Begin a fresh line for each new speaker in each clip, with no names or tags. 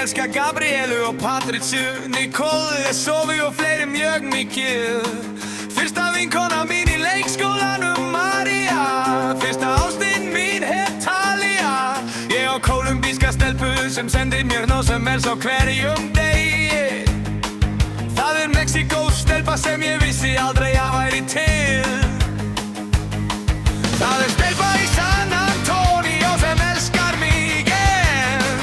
elska Gabrielu og Patricia, Nicole, Sofi og fleiri mjög mikið. Fyrsta vinkona mín í leikskólanum María, fyrsta ástin mín Talia. Ég á kólumbíska stelpu sem sendir mér nóg sem helst á hverjum degi. Það Mexíkó stelpa sem ég vissi aldrei að væri til. Það stelpa í San Antonio sem elskar mig enn.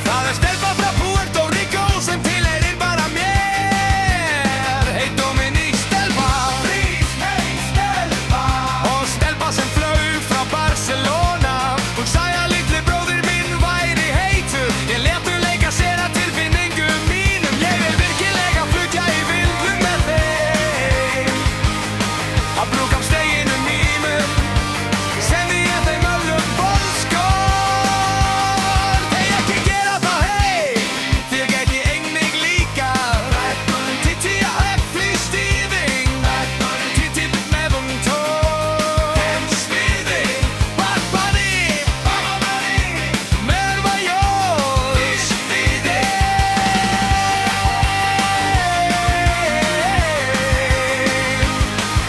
Það stelpa frá Puerto Rico sem tilheyrir bara mér. Hey Dominique stelpa, please hey stelpa. Og stelpa sem flaug frá Barcelona. Hún sagði að litli bróðir minn væri heitur. Ég lét hún leika sér að tilfinningum mínum. Ég vil virkilega flytja í vindlum með þeim. Að brúka á steginu mínum sendi ég þeim öllum bollskort. Hey, ekki gera það, hey, þér gæti einnig líka. Titti að hefli stýðing, titti með tón. Sviðing, barbarí, með vajós.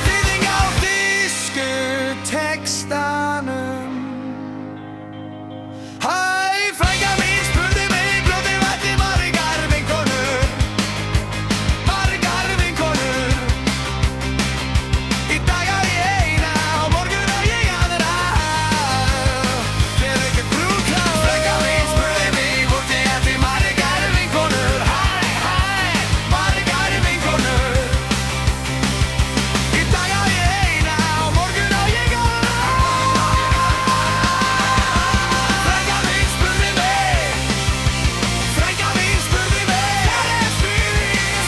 Sviðing á þýsku textanum. Hæ, frænka mín spurði mig blóti vætti margar vinkonur. Margar vinkonur. Í dag á ég eina, á morgun á ég aðra. Þér ekki brúka. Frænka mín spurði mig hvort ég ætti margar vinkonur. Hæ, margar vinkonur. Í dag á ég eina, á morgun á ég aðra. Frænka mín spurði mig. Frænka mín spurði mig.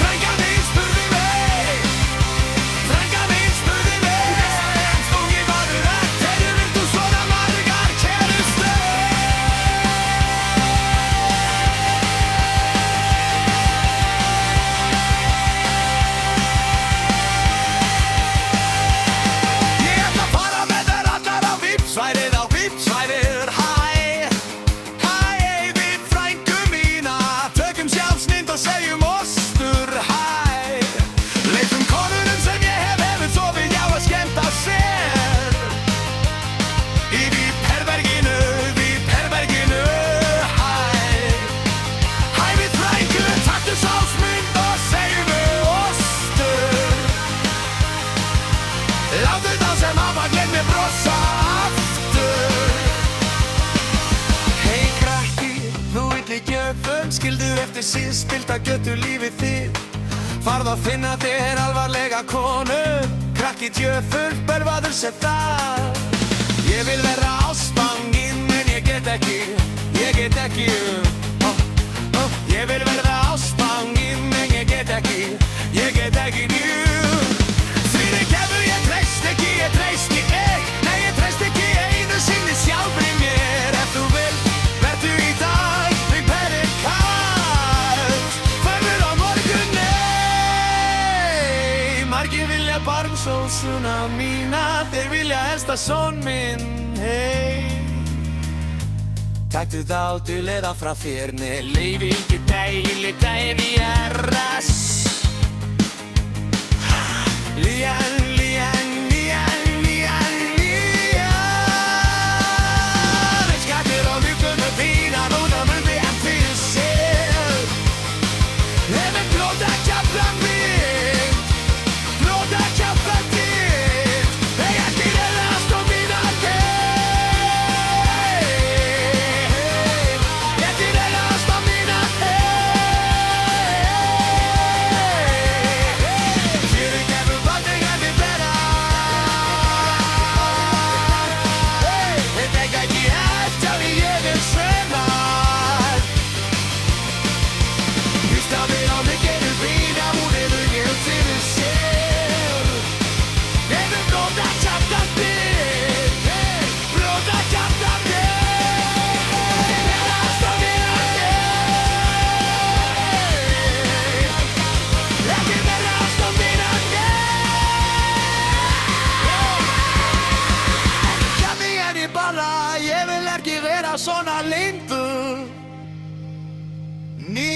Frænka mín spurði mig. Frænka mín spurði mig. Ungi maður, hverju vilt þú svona margar kærustur? Ég ætla að fara með þær allar á VIP-svæðið, Hæ, við frænku mína, tökum sjálfsmynd og segjum ostur, hæ. Leifum konunum sem ég hefur sofið hjá að skemmta sér. Í VIP-herberginu, hæ. Hæ, við frænku, taktu sjálfsmynd og segjum ostur. Láttu þá sem hafa gleymt mér brosa aftur. Hey krakki, þú illi gjöfum, skildu eftir síðspilta götu lífið þitt. Farðu að finna þér alvarlega konu, krakki djöfull, bölvaður sem það. Ég vil vera ástfanginn en ég get ekki. Ég vil verða ástfanginn en ég get ekki nú. Fyrirgefðu, ég treysti ekki, nei ég treysti ekki einu sinni sjálfri mér. Ef þú vilt, vertu í dag, þig perrir kalt. Farðu á morgun, nei. Margir vilja barnsósuna mína, þeir vilja elsta son minn, hey. Taktu þá duleða frá þér, nei, leifi ekki dæli erras. Lían. Skakir á mjúkunum þína, núna mundi hann fyrir sér. Ef við blóta kjaflan mitt, hey, ekki reðast á mína ekki reðast á mína fyrirgefðu barnið henni betra. Ég tek ekki eftir því ég svemar. Hlustaði á mig getur vína, hún gefið fyrir sér. Ef við blóta kjaftan mitt, reðast á mína ekki reðast á mína Kjafti henni bara, ég vil ekki vera svona lindur. Ný